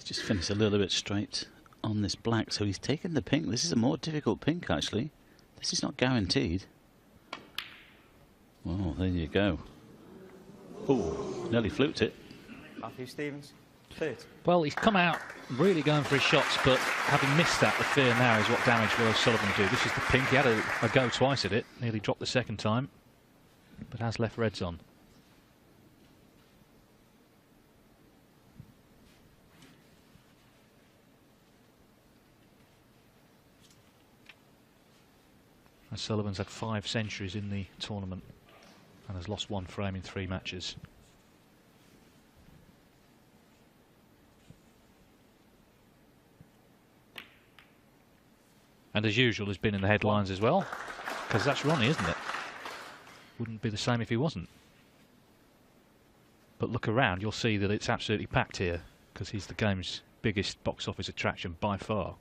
Just finished a little bit straight on this black, so he's taken the pink. This is a more difficult pink, actually. This is not guaranteed. Oh, there you go. Oh, nearly fluked it. Matthew Stevens, third. Well, he's come out really going for his shots, but having missed that, the fear now is what damage will O'Sullivan do. This is the pink. He had a go twice at it, nearly dropped the second time, but has left reds on. O'Sullivan's had 5 centuries in the tournament and has lost 1 frame in 3 matches. And as usual, has been in the headlines as well, because that's Ronnie, isn't it? Wouldn't be the same if he wasn't. But look around, you'll see that it's absolutely packed here, because he's the game's biggest box office attraction by far.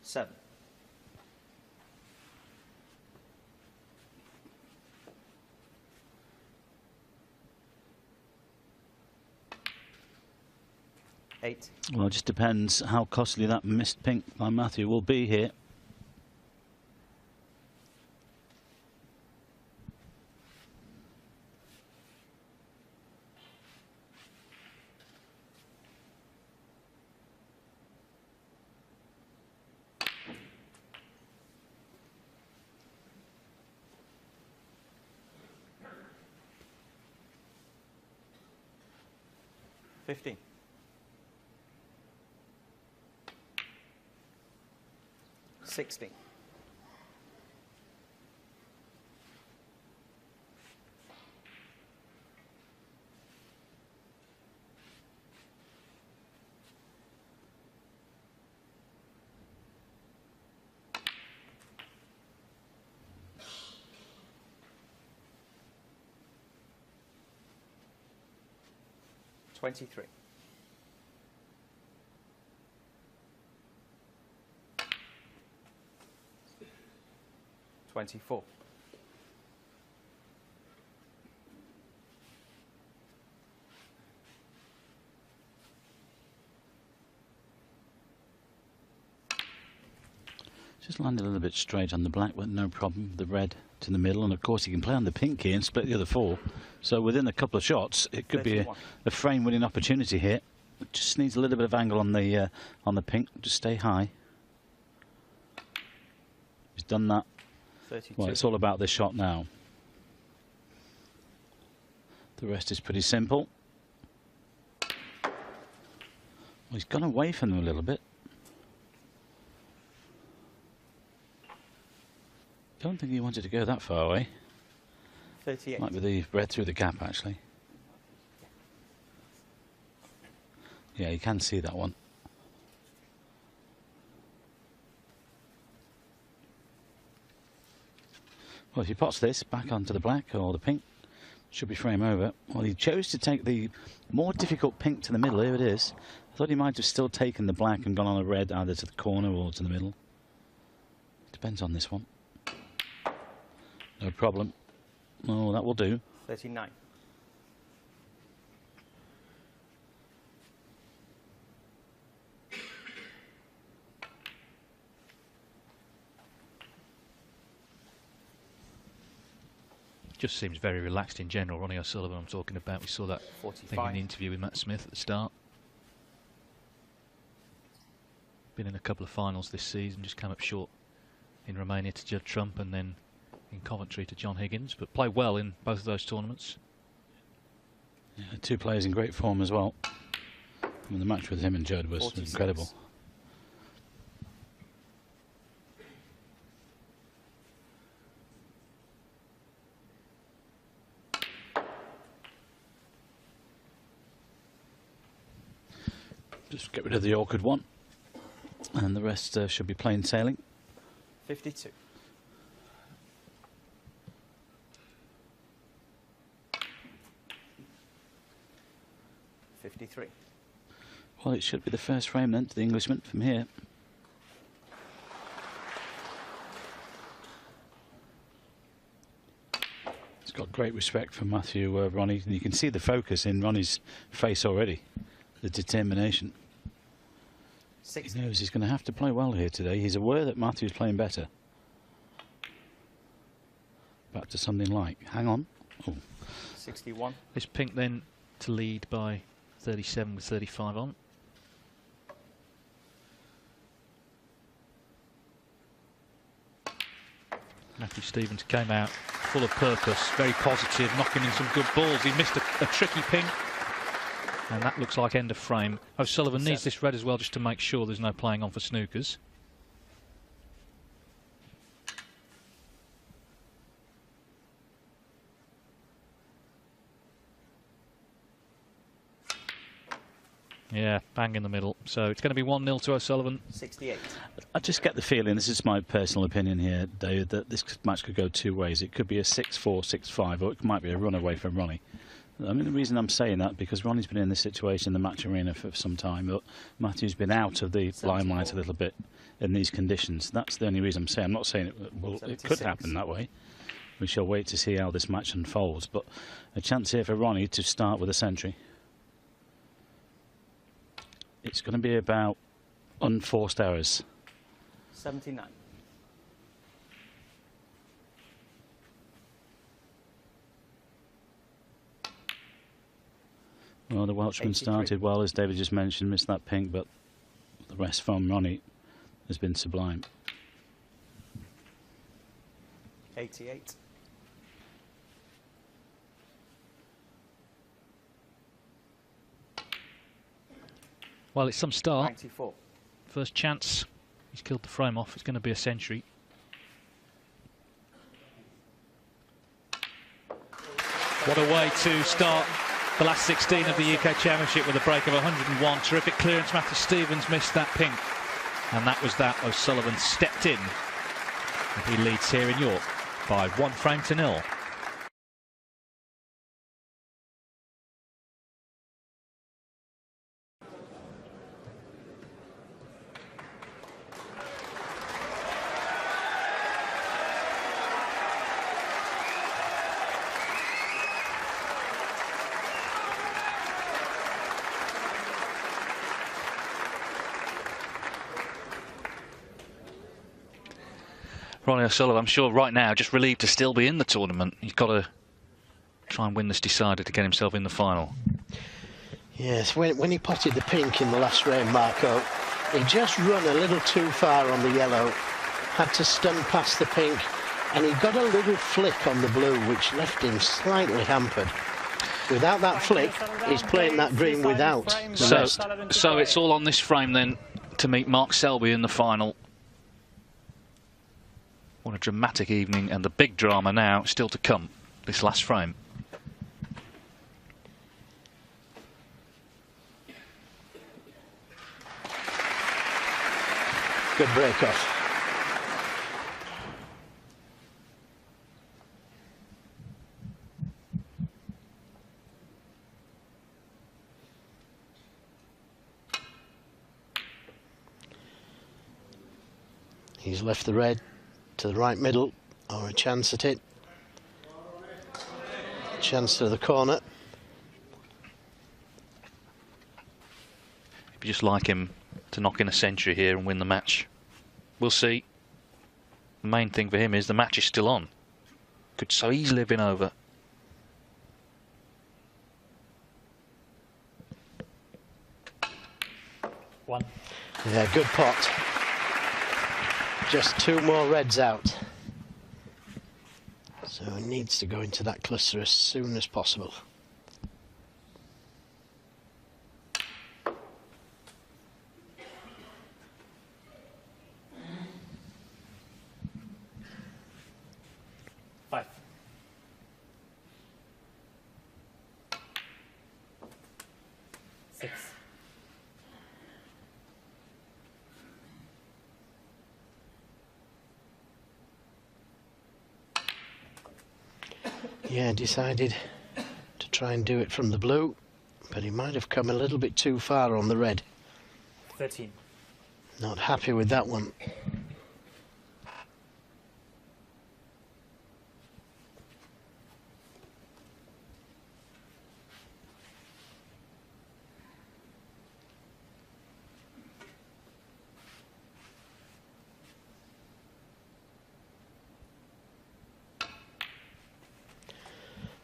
Seven. Eight. Well, it just depends how costly that missed pink by Matthew will be here. $15. 16. $23. 24. Just landed a little bit straight on the black, but no problem. The red to the middle, and of course he can play on the pink here and split the other 4. So within a couple of shots, it could 31. be a frame-winning opportunity here. It just needs a little bit of angle on the pink. Just stay high. He's done that. 32. Well, it's all about this shot now. The rest is pretty simple. Well, he's gone away from them a little bit. Don't think he wanted to go that far away. 38. Might be the red through the gap, actually. Yeah, you can see that one. Well, if he pots this back onto the black or the pink, should be frame over. Well, he chose to take the more difficult pink to the middle. Here it is. I thought he might have still taken the black and gone on a red either to the corner or to the middle. Depends on this one. No problem. Oh, that will do. 39. Just seems very relaxed in general, Ronnie O'Sullivan I'm talking about. We saw that 45. thing in the interview with Matt Smith at the start. Been in a couple of finals this season, just came up short in Romania to Judd Trump and then in Coventry to John Higgins, but played well in both of those tournaments. Yeah, 2 players in great form as well. I mean, the match with him and Judd was 46. incredible. Just get rid of the awkward one, and the rest should be plain sailing. 52. $53. Well, it should be the first frame then to the Englishman from here. great respect for Matthew, Ronnie. And you can see the focus in Ronnie's face already, the determination. 60. He knows he's going to have to play well here today. He's aware that Matthew's playing better. Back to something like, hang on. Oh. 61. This pink then to lead by 37 with 35 on. Matthew Stevens came out full of purpose, very positive, knocking in some good balls. He missed a tricky pink, and that looks like end of frame. O'Sullivan needs this red as well just to make sure there's no playing on for snookers. Yeah, bang in the middle. So it's going to be 1-0 to O'Sullivan. 68. I just get the feeling, this is my personal opinion here, David, that this match could go two ways. It could be a 6-4, 6-5, or it might be a runaway from Ronnie. I mean, the reason I'm saying that, because Ronnie's been in this situation in the match arena for some time, but Matthew's been out of the limelight a little bit in these conditions. That's the only reason I'm saying. I'm not saying it could happen that way. We shall wait to see how this match unfolds, but a chance here for Ronnie to start with a century. It's going to be about unforced errors. 79. Well, the Welshman 83. started well, as David just mentioned, missed that pink, but the rest from Ronnie has been sublime. 88. Well, it's some start. 94. First chance. He's killed the frame off. It's going to be a century. What a way to start the last 16 of the UK Championship with a break of 101. Terrific clearance. Matthew Stevens missed that pink. And that was that. O'Sullivan stepped in. And he leads here in York by 1-0. Ronnie O'Sullivan, I'm sure right now, just relieved to still be in the tournament. He's got to try and win this decider to get himself in the final. Yes, when he potted the pink in the last round, Marco, he just run a little too far on the yellow, had to stun past the pink, and he got a little flick on the blue, which left him slightly hampered. Without that flick, he's playing that green without the rest. So it's all on this frame then to meet Mark Selby in the final. What a dramatic evening, and the big drama now still to come, this last frame. Good break off. He's left the red to the right middle, or a chance at it. Chance to the corner. It'd be just like him to knock in a century here and win the match. We'll see. The main thing for him is the match is still on. Could so easily have been over. One. Yeah, good pot. Just two more reds out. So he needs to go into that cluster as soon as possible. Five. Six. Yeah, decided to try and do it from the blue, but he might have come a little bit too far on the red. 13. Not happy with that one.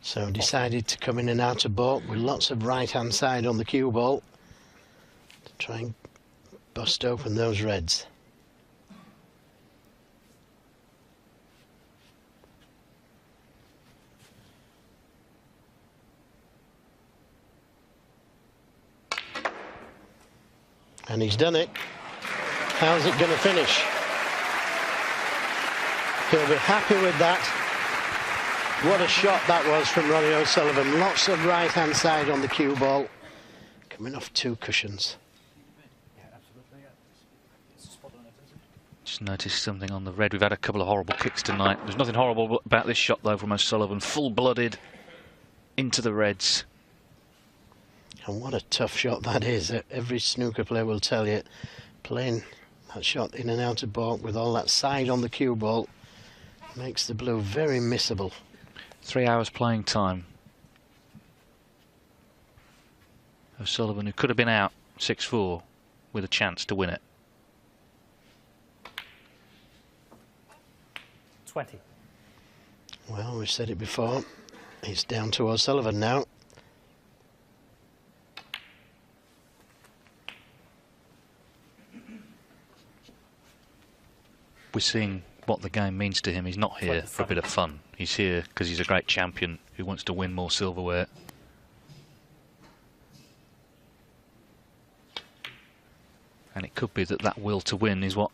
So decided to come in and out of baulk with lots of right-hand side on the cue ball to try and bust open those reds. And he's done it. How's it going to finish? He'll be happy with that. What a shot that was from Ronnie O'Sullivan. Lots of right-hand side on the cue ball. Coming off 2 cushions. Just noticed something on the red. We've had a couple of horrible kicks tonight. There's nothing horrible about this shot, though, from O'Sullivan. Full-blooded into the reds. And what a tough shot that is. Every snooker player will tell you, playing that shot in and out of baulk with all that side on the cue ball makes the blue very missable. 3 hours playing time. O'Sullivan, who could have been out 6-4 with a chance to win it. 20. Well, we've said it before. It's down to O'Sullivan now. We're seeing what the game means to him. He's not here for a bit of fun. He's here because he's a great champion who wants to win more silverware. And it could be that that will to win is what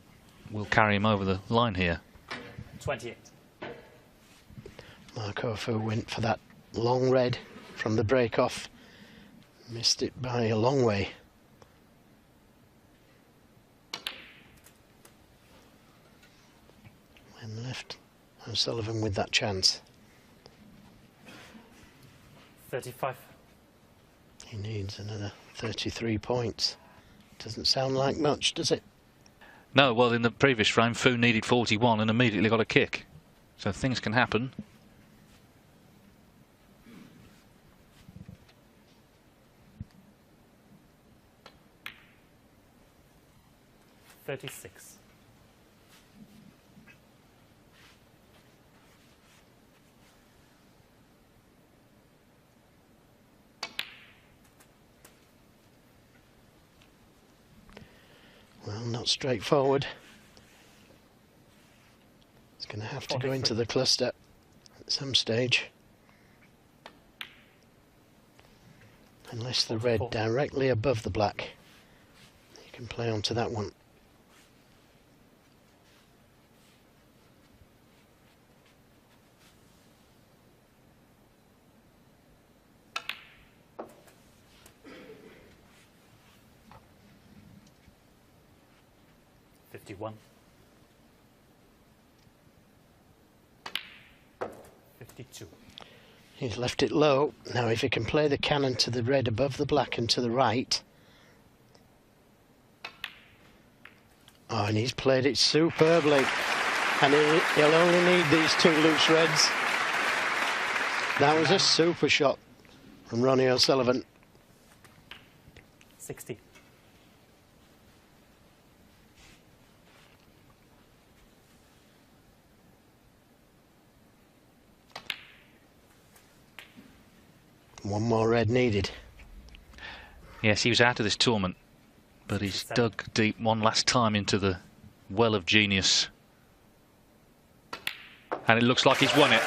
will carry him over the line here. 28. Marco Fu went for that long red from the break-off. Missed it by a long way. And left O'Sullivan with that chance. 35. He needs another 33 points. Doesn't sound like much, does it? No, well, in the previous frame, Fu needed 41 and immediately got a kick. So things can happen. $36. Well, not straightforward. It's going to have to go into the cluster at some stage. Unless the red directly above the black. You can play onto that one. $51. 52. He's left it low. Now if he can play the cannon to the red above the black and to the right. Oh, and he's played it superbly. And he'll only need these 2 loose reds. That was a super shot from Ronnie O'Sullivan. 60. One more red needed. Yes, he was out of this tournament, but he's dug deep one last time into the well of genius. And it looks like he's won it.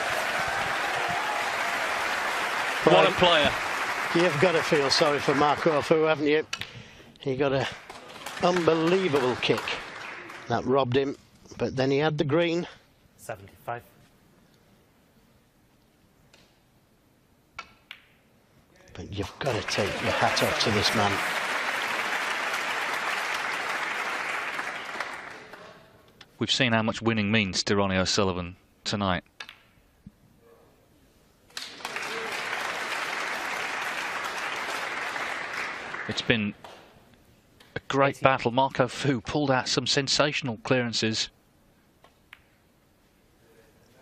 What a player. You've got to feel sorry for Marco Fu, haven't you? He got an unbelievable kick. That robbed him, but then he had the green. 75. But you've got to take your hat off to this man. We've seen how much winning means to Ronnie O'Sullivan tonight. It's been a great battle. Marco Fu pulled out some sensational clearances.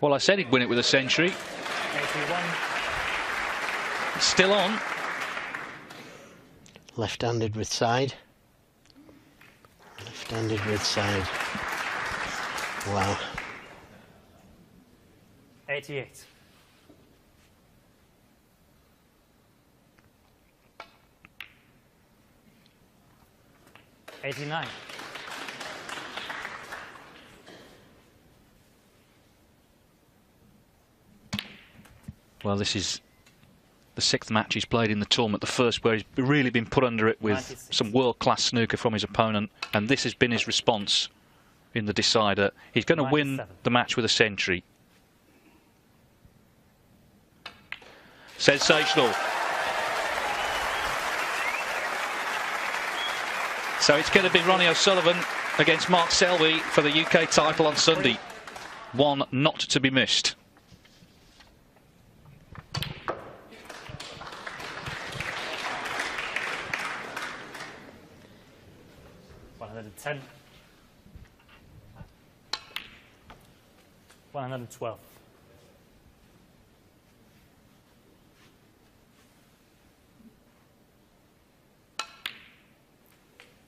Well, I said he'd win it with a century. 81. Still on. Left-handed with side. Left-handed with side. Wow. 88. 89. Well, this is the 6th match he's played in the tournament, the first where he's really been put under it with 96. some world-class snooker from his opponent, and this has been his response in the decider. He's going to win 97. the match with a century. Sensational. So it's going to be Ronnie O'Sullivan against Mark Selby for the UK title on Sunday. One not to be missed. 110. 112.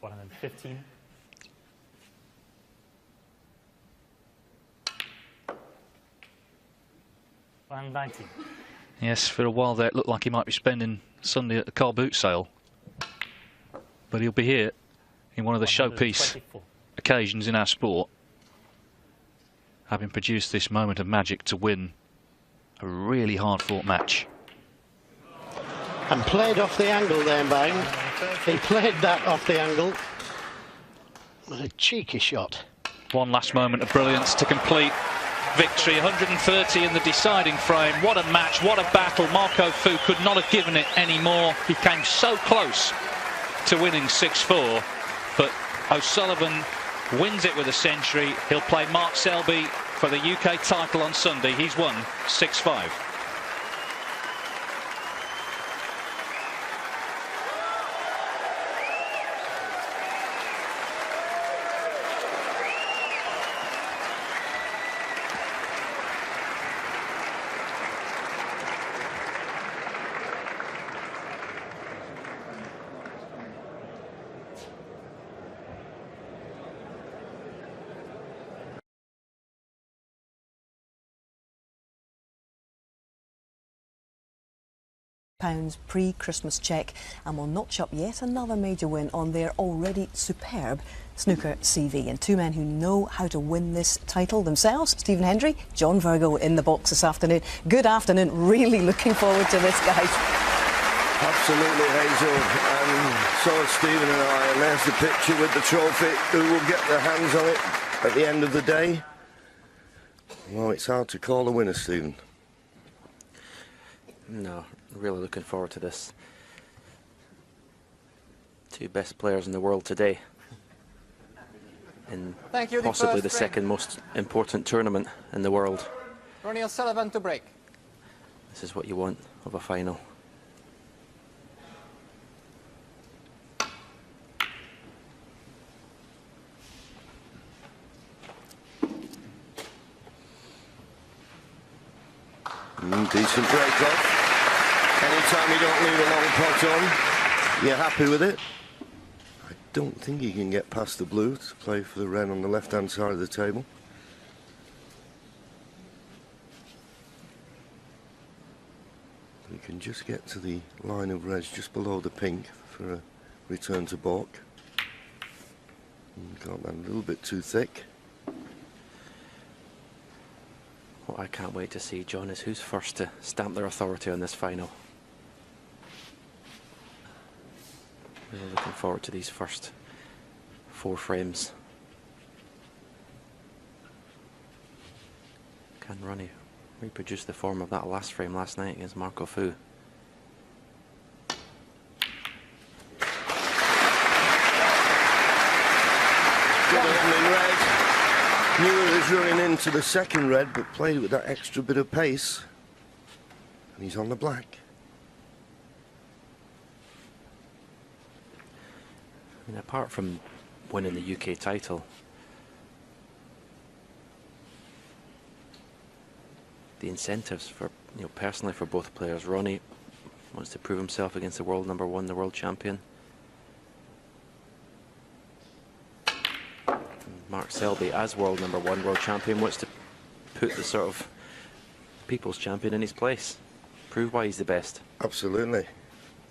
115. 119. Yes, for a while there it looked like he might be spending Sunday at the car boot sale. But he'll be here in one of the showpiece 124. occasions in our sport, having produced this moment of magic to win a really hard-fought match. And played off the angle there, Bang. He played that off the angle. What a cheeky shot. One last moment of brilliance to complete victory. 130 in the deciding frame. What a match, what a battle. Marco Fu could not have given it any more. He came so close to winning 6-4, but O'Sullivan wins it with a century. He'll play Mark Selby for the UK title on Sunday. He's won 6-5. £100 pre-Christmas cheque, and will notch up yet another major win on their already superb snooker CV. And two men who know how to win this title themselves, Stephen Hendry, John Virgo in the box this afternoon. Good afternoon, really looking forward to this, guys. Absolutely, Hazel, and so are Stephen and I, and there's the picture with the trophy. Who will get their hands on it at the end of the day? Well, it's hard to call a winner, Stephen. No, really looking forward to this. Two best players in the world today, in possibly the second most important tournament in the world. Ronnie O'Sullivan to break. This is what you want of a final. Decent break off. Anytime you don't leave a long pot on, you're happy with it. I don't think he can get past the blue to play for the red on the left-hand side of the table. You can just get to the line of reds just below the pink for a return to balk. Got that a little bit too thick. What I can't wait to see, John, is who's first to stamp their authority on this final. Really looking forward to these first 4 frames. Can Ronnie reproduce the form of that last frame last night against Marco Fu? Got it in red. Knew he was running into the second red, but played with that extra bit of pace. And he's on the black. I mean, apart from winning the UK title, the incentives for, personally for both players. Ronnie wants to prove himself against the world number 1, the world champion. Mark Selby, as world number 1, world champion, wants to put the sort of people's champion in his place. Prove why he's the best. Absolutely.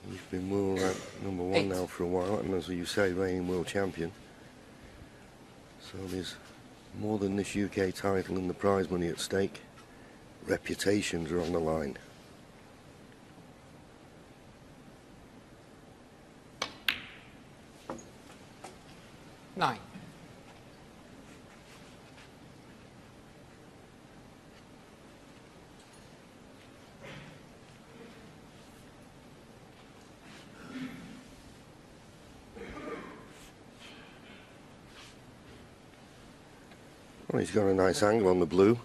He's been world number 1 now for a while, and as you say, reigning world champion. So there's more than this UK title and the prize money at stake. Reputations are on the line. Nine. Well, he's got a nice angle on the blue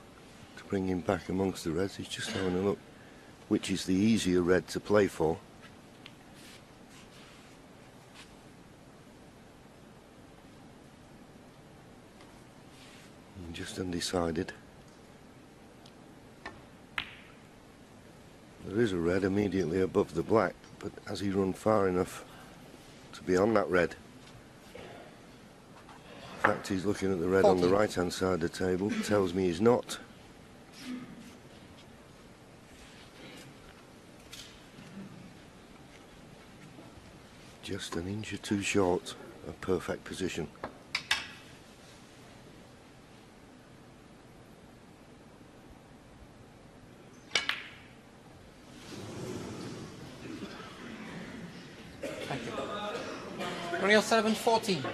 to bring him back amongst the reds. He's just having a look which is the easier red to play for. Just undecided. There is a red immediately above the black, but has he run far enough to be on that red? In fact, he's looking at the red on the right hand side of the table. Tells me he's not. Just an inch or two short of perfect position. Thank you. Ronnie O'Sullivan, 14.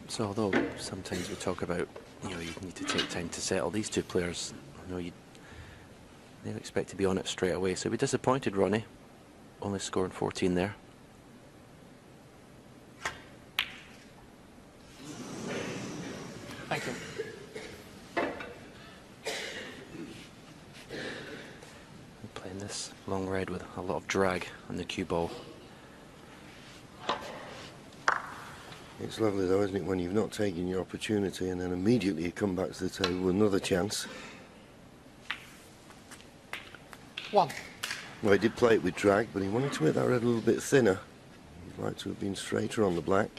So although sometimes we talk about, you need to take time to settle, these two players, they'll expect to be on it straight away. So be disappointed, Ronnie, only scoring 14 there. Thank you. Playing this long red with a lot of drag on the cue ball. It's lovely though, isn't it, when you've not taken your opportunity and then immediately you come back to the table with another chance. 1. Well, he did play it with drag, but he wanted to make that red a little bit thinner. He'd like to have been straighter on the black.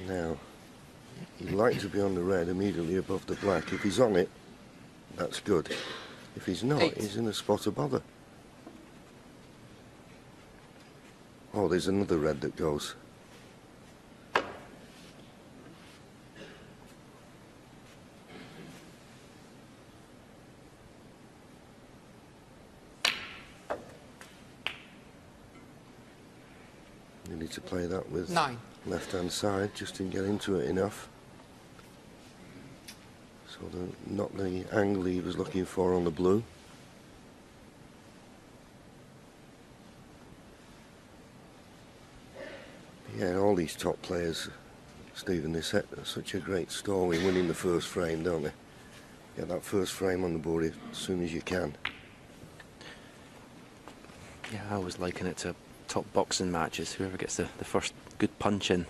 Now, he'd like to be on the red immediately above the black. If he's on it, that's good. If he's not, 8. he's in a spot of bother. Oh, there's another red that goes. You need to play that with 9. left-hand side, just didn't get into it enough. So not the angle he was looking for on the blue. Yeah, all these top players, Stephen, they set such a great story winning the first frame, don't they? Get that first frame on the board as soon as you can. Yeah, I always liken it to top boxing matches. Whoever gets the first good punch in.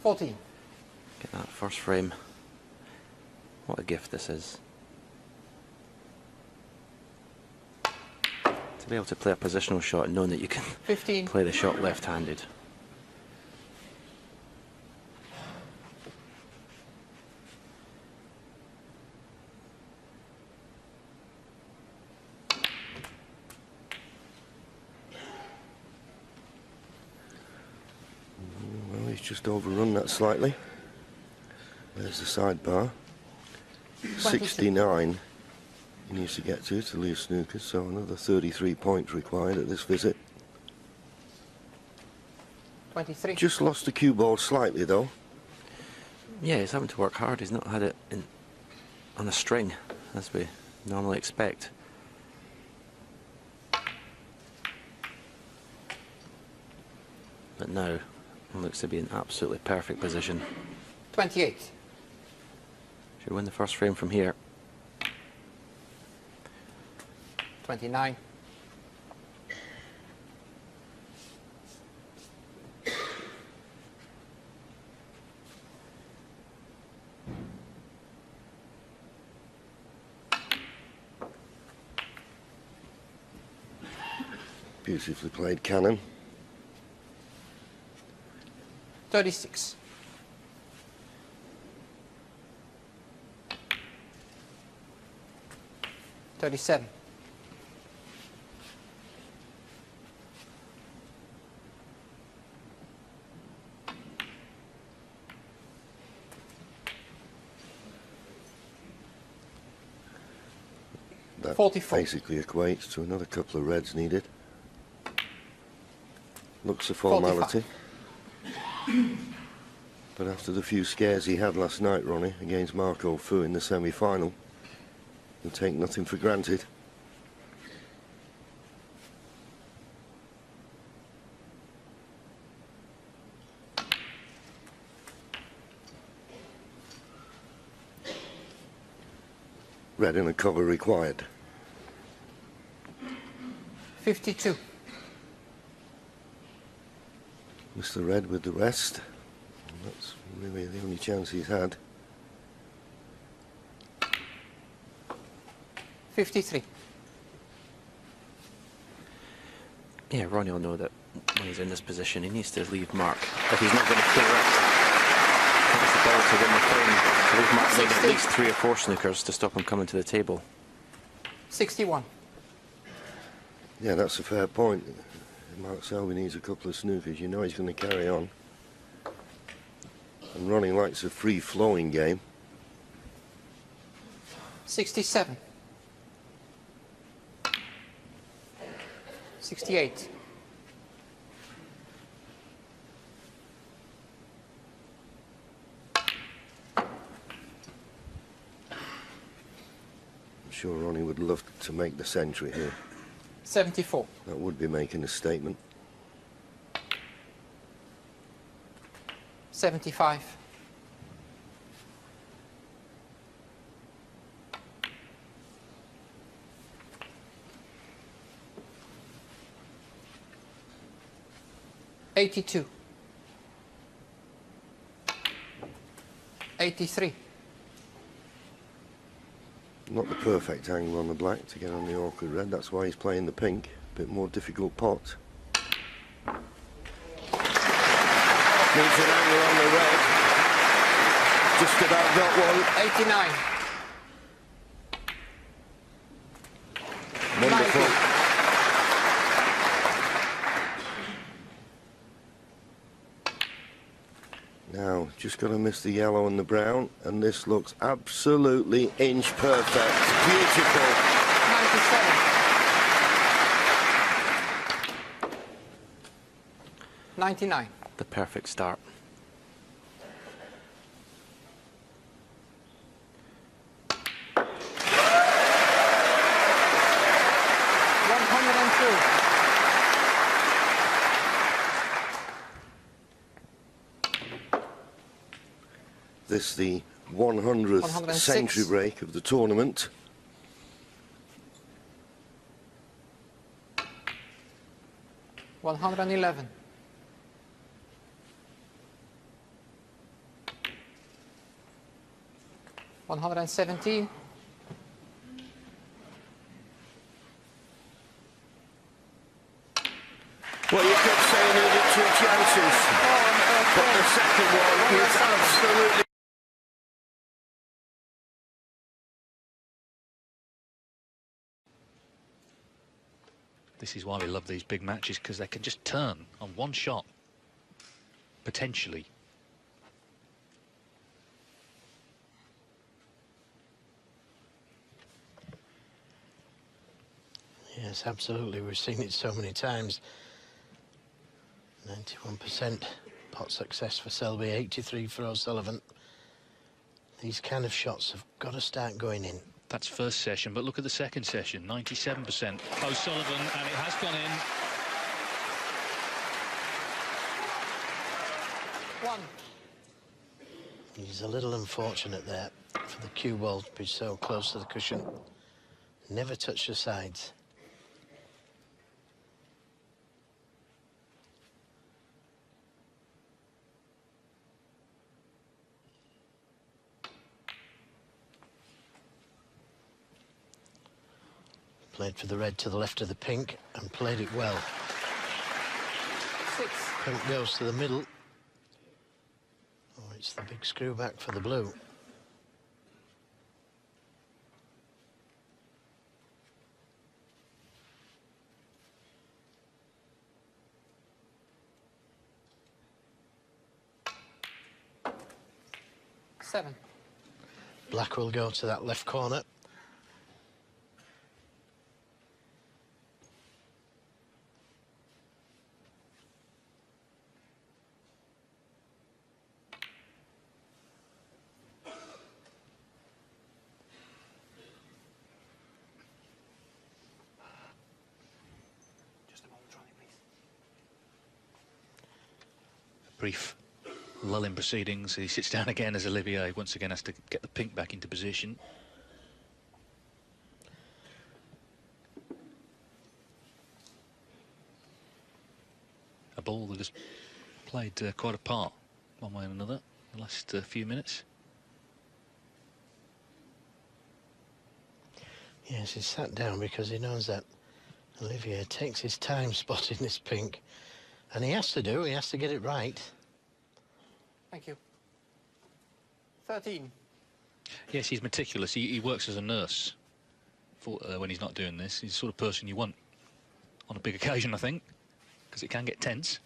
14. Get that first frame. What a gift this is. To be able to play a positional shot and knowing that you can 15. play the shot left-handed. Well, he's just overrun that slightly. There's the sidebar. 69 he needs to get to leave snooker, so another 33 points required at this visit. 23. Just lost the cue ball slightly though. Yeah, he's having to work hard. He's not had it on a string, as we normally expect. But now, it looks to be in absolutely perfect position. 28. Should win the first frame from here. 29. Beautifully played cannon. 36. 37. That 44. basically equates to another couple of reds needed. Looks a formality. 45. But after the few scares he had last night, Ronnie, against Marco Fu in the semi-final, he'll take nothing for granted. Red in a cover required. 52. Mr. Red with the rest. That's really the only chance he's had. 53. Yeah, Ronnie will know that when he's in this position, he needs to leave Mark. If he's not going to clear up, that's the ball to win the frame. To leave Mark need at least 3 or 4 snookers to stop him coming to the table. 61. Yeah, that's a fair point. Mark Selby needs a couple of snookers. You know he's going to carry on. And Ronnie likes a free-flowing game. 67. 68. I'm sure Ronnie would love to make the century here. 74. That would be making a statement. 75. 82. 83. Not the perfect angle on the black to get on the awkward red. That's why he's playing the pink. A bit more difficult pot. Needs an angle on the red. Just about got one. 89. Wonderful. 90. Now, just got to miss the yellow and the brown, and this looks absolutely inch perfect. Beautiful. 97. 99. The perfect start. 102. This the 100th 106. century break of the tournament. $111. 117. Well, you could say he needed 2 chances, but the second one was absolutely... This is why we love these big matches, because they can just turn on one shot, potentially. Yes, absolutely. We've seen it so many times. 91% pot success for Selby, 83 for O'Sullivan. These kind of shots have got to start going in. That's first session, but look at the second session, 97%. O'Sullivan, and it has gone in. 1. He's a little unfortunate there for the cue ball to be so close to the cushion. Never touch the sides. Played for the red to the left of the pink and played it well. 6. Pink goes to the middle. it's the big screw back for the blue. Seven. Black will go to that left corner. Just a moment, Ronnie, please. A brief lull in proceedings. He sits down again as Olivier once again has to get the pink back into position. A ball that has played quite a part one way and another the last few minutes. Yes, he's sat down because he knows that Olivier takes his time spotting this pink. And he has to get it right. Thank you. 13. Yes, he's meticulous. He works as a nurse for, when he's not doing this. He's the sort of person you want on a big occasion, I think, because it can get tense.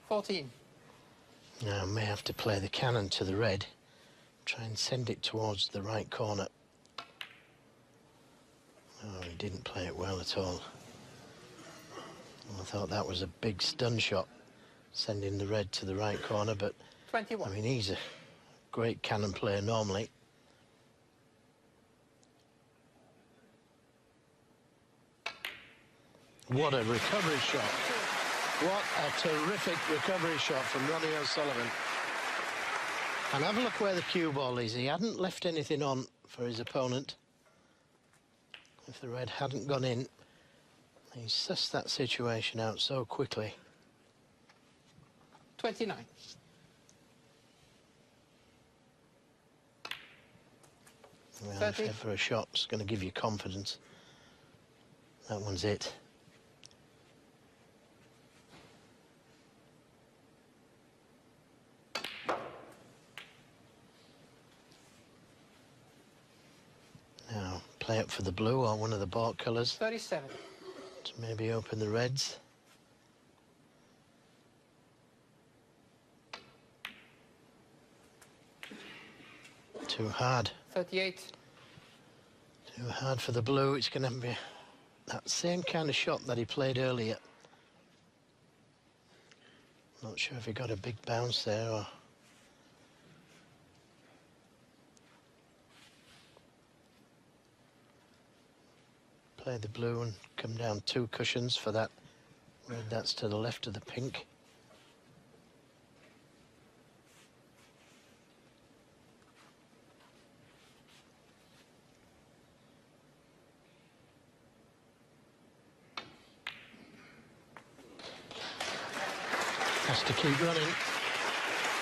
14. Now, may have to play the cannon to the red. Try and send it towards the right corner. Oh, he didn't play it well at all. I thought that was a big stun shot, sending the red to the right corner, but 21. I mean, he's a great cannon player normally. What a recovery shot. What a terrific recovery shot from Ronnie O'Sullivan. And have a look where the cue ball is. He hadn't left anything on for his opponent. If the red hadn't gone in, he sussed that situation out so quickly. 29. Well, 30. if ever a shot's going to give you confidence, that one's it. Now, play it for the blue or one of the baulk colours 37. to maybe open the reds. Too hard. 38. Too hard for the blue. It's going to be that same kind of shot that he played earlier. Not sure if he got a big bounce there or... Play the blue and come down 2 cushions for that red that's to the left of the pink. Has to keep running.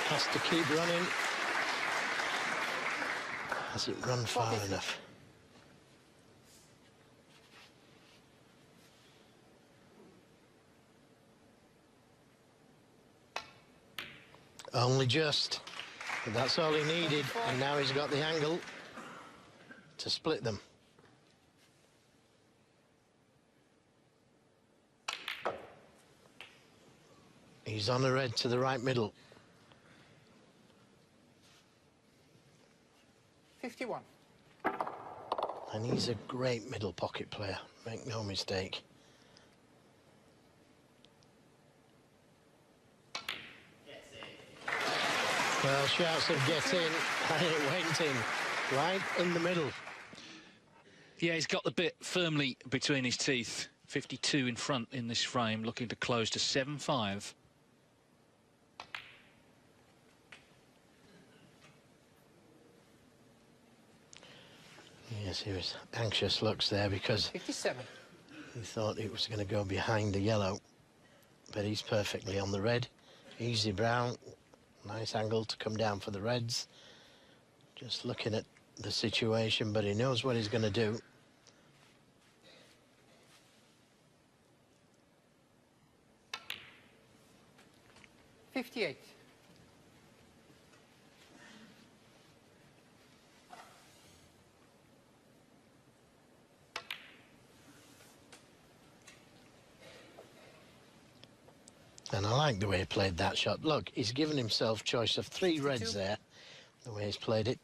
Has to keep running. Hasn't run far enough. Only just. But that's all he needed. And now he's got the angle to split them. He's on the red to the right middle. 51. And he's a great middle pocket player, make no mistake. Well, shouts of get in, and it went in, right in the middle. Yeah, he's got the bit firmly between his teeth. 52 in front in this frame, looking to close to 7-5. Yes, he was anxious looks there because 57. he thought it was going to go behind the yellow. But he's perfectly on the red. Easy brown, nice angle to come down for the reds. Just looking at the situation, but he knows what he's going to do. 58. And I like the way he played that shot. Look, he's given himself choice of 3 reds there, the way he's played it.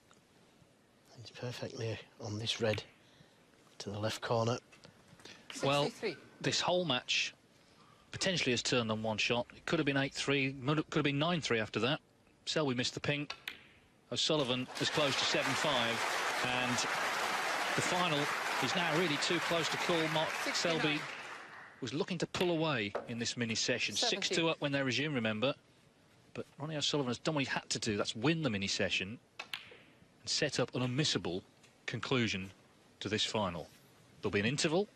He's perfectly on this red to the left corner. Well, this whole match potentially has turned on one shot. It could have been 8-3, could have been 9-3 after that. Selby missed the pink. O'Sullivan was close to 7-5, and the final is now really too close to call. Mark Selby was looking to pull away in this mini session. 6-2 up when they resume, remember. But Ronnie O'Sullivan has done what he had to do. That's win the mini session and set up an unmissable conclusion to this final. There'll be an interval.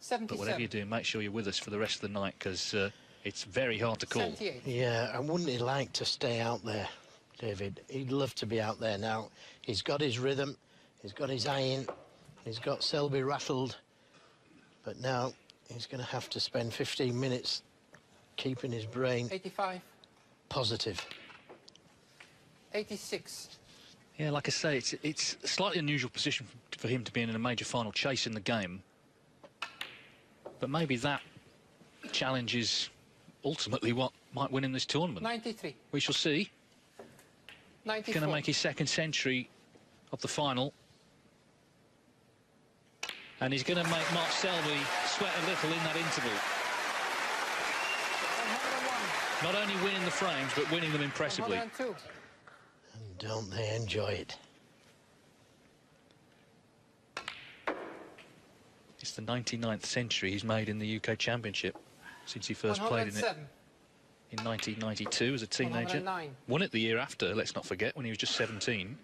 77. But whatever you do, make sure you're with us for the rest of the night, because it's very hard to call. 78. Yeah, and wouldn't he like to stay out there, David? He'd love to be out there now. He's got his rhythm, he's got his eye in, he's got Selby rattled, but now he's going to have to spend 15 minutes keeping his brain 85. positive. 86. Yeah, like I say, it's a slightly unusual position for him to be in a major final, chasing the game. But maybe that challenge is ultimately what might win in this tournament. 93. We shall see. 94. He's going to make his second century of the final. And he's going to make Mark Selby sweat a little in that interval. 101. Not only winning the frames, but winning them impressively. 102. And don't they enjoy it? It's the 99th century he's made in the UK Championship since he first played in it 107. in 1992 as a teenager. 109. Won it the year after, let's not forget, when he was just 17.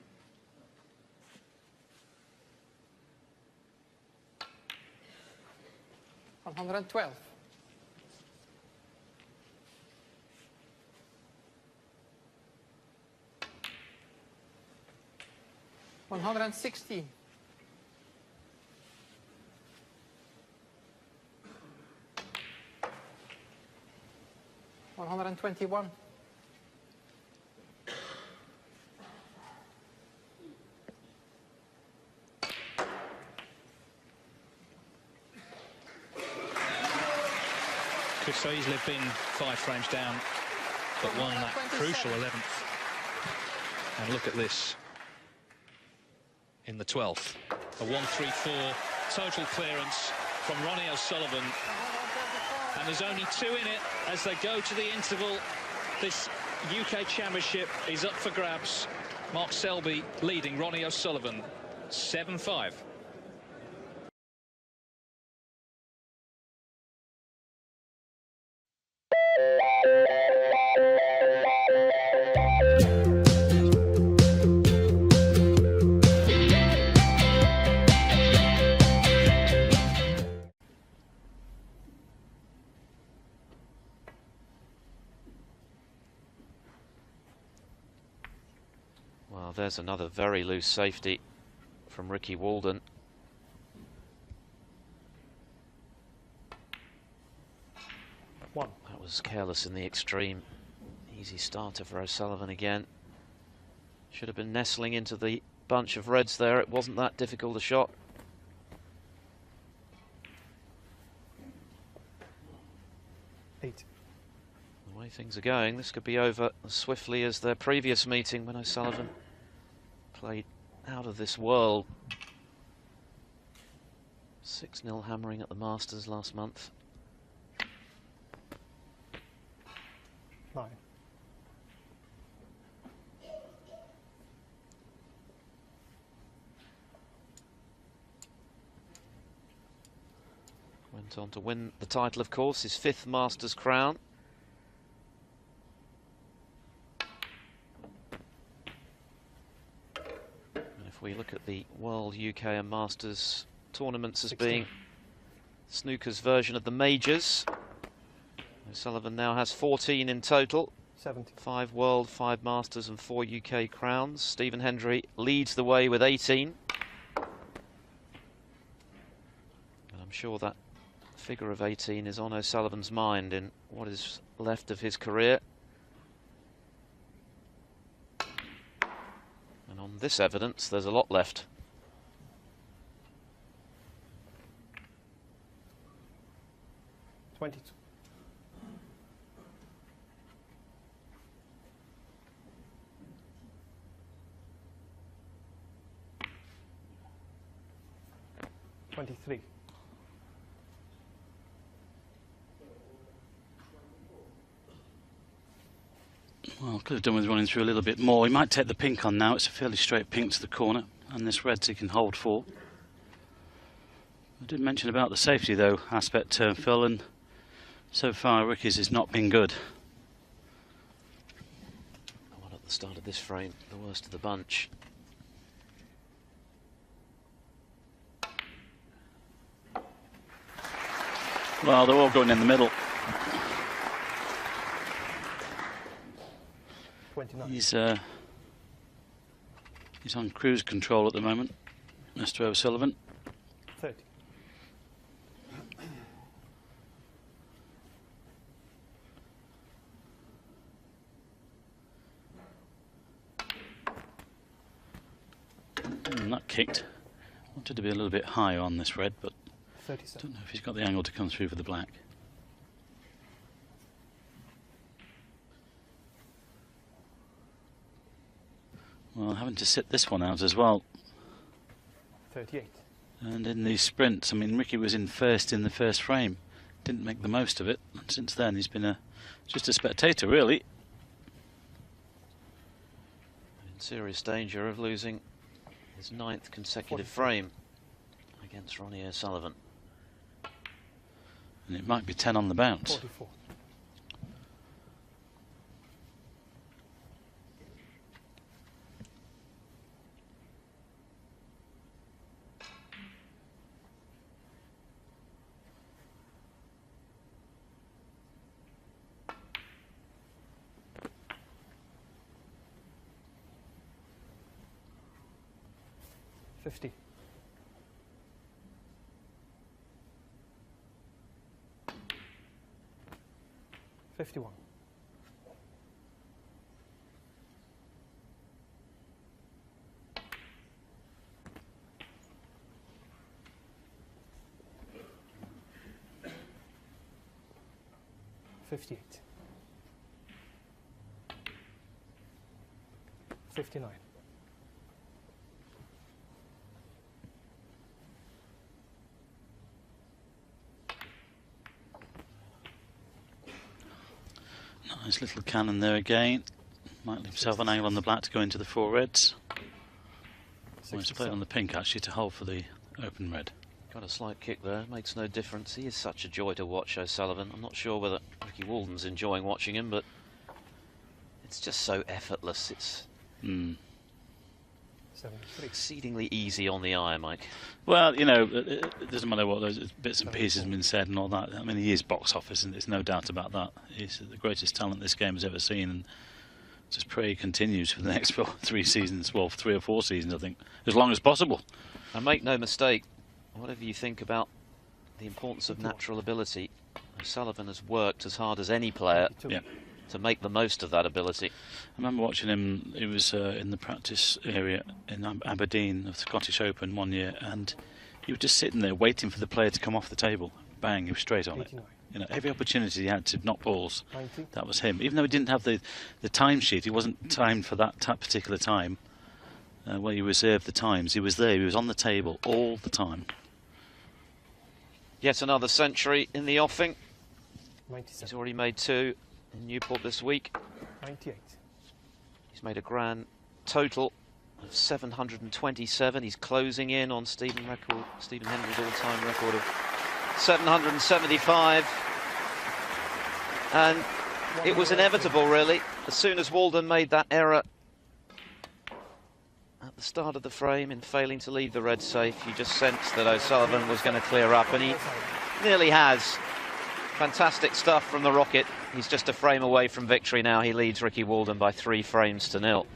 $112. 116. 121. 'Could so easily have been 5 frames down, but won that crucial 11th. And look at this in the 12th. A 1-3-4 total clearance from Ronnie O'Sullivan. And there's only 2 in it as they go to the interval. This UK Championship is up for grabs. Mark Selby leading Ronnie O'Sullivan 7-5. Well, there's another very loose safety from Ricky Walden. That was careless in the extreme. Easy starter for O'Sullivan again. Should have been nestling into the bunch of reds there. It wasn't that difficult a shot. The way things are going, this could be over as swiftly as their previous meeting when O'Sullivan played out of this world. 6-0 hammering at the Masters last month. 9. Went on to win the title, of course, his 5th Masters crown. And if we look at the World, UK and Masters tournaments as 16. being snooker's version of the majors, O'Sullivan now has 14 in total. 70. 5 World, 5 Masters and 4 UK crowns. Stephen Hendry leads the way with 18. And I'm sure that figure of 18 is on O'Sullivan's mind in what is left of his career. And on this evidence, there's a lot left. $22. $23. Well, could have done with running through a little bit more. He might take the pink on now. It's a fairly straight pink to the corner, and this red he can hold for. I did mention about the safety though aspect, Phil, and so far Ricky's has not been good. The one at the start of this frame, the worst of the bunch. Well, they're all going in the middle. 29. He's on cruise control at the moment, Mr. O'Sullivan. 30. That kicked. Wanted to be a little bit higher on this red, but 37. don't know if he's got the angle to come through for the black. Well, having to sit this one out as well. 38. And in these sprints, I mean, Ricky was in first in the first frame. Didn't make the most of it. And since then, he's been just a spectator, really. In serious danger of losing his 9th consecutive frame against Ronnie O'Sullivan. And it might be 10 on the bounce. 44. $50. 51. 58. 59. Nice little cannon there again. Might leave himself an angle on the black to go into the 4 reds. Well, he's played on the pink actually to hold for the open red. Got a slight kick there, makes no difference. He is such a joy to watch, O'Sullivan. I'm not sure whether Ricky Walden's enjoying watching him, but it's just so effortless. It's exceedingly easy on the eye, Mike. Well, you know, it doesn't matter what those bits and pieces have been said and all that. I mean, he is box office, and there's no doubt about that. He's the greatest talent this game has ever seen, and just pray he continues for the next 3 seasons, well, 3 or 4 seasons, I think, as long as possible. And make no mistake, whatever you think about the importance of natural ability, O'Sullivan has worked as hard as any player to make the most of that ability. I remember watching him. He was in the practice area in Aberdeen of the Scottish Open one year, and he was just sitting there waiting for the player to come off the table. Bang, he was straight on 89. it. You know, every opportunity he had to knock balls, 90. that was him. Even though he didn't have the timesheet, he wasn't timed for that particular time. Where he reserved the times, he was there. He was on the table all the time. Yet another century in the offing. 97. He's already made 2 in Newport this week. 98. He's made a grand total of 727. He's closing in on Stephen Hendry's all-time record of 775. And it was inevitable, really. As soon as Walden made that error at the start of the frame in failing to leave the red safe, you just sensed that O'Sullivan was going to clear up, and he nearly has. Fantastic stuff from the Rocket. He's just a frame away from victory now. He leads Ricky Walden by 3 frames to 0.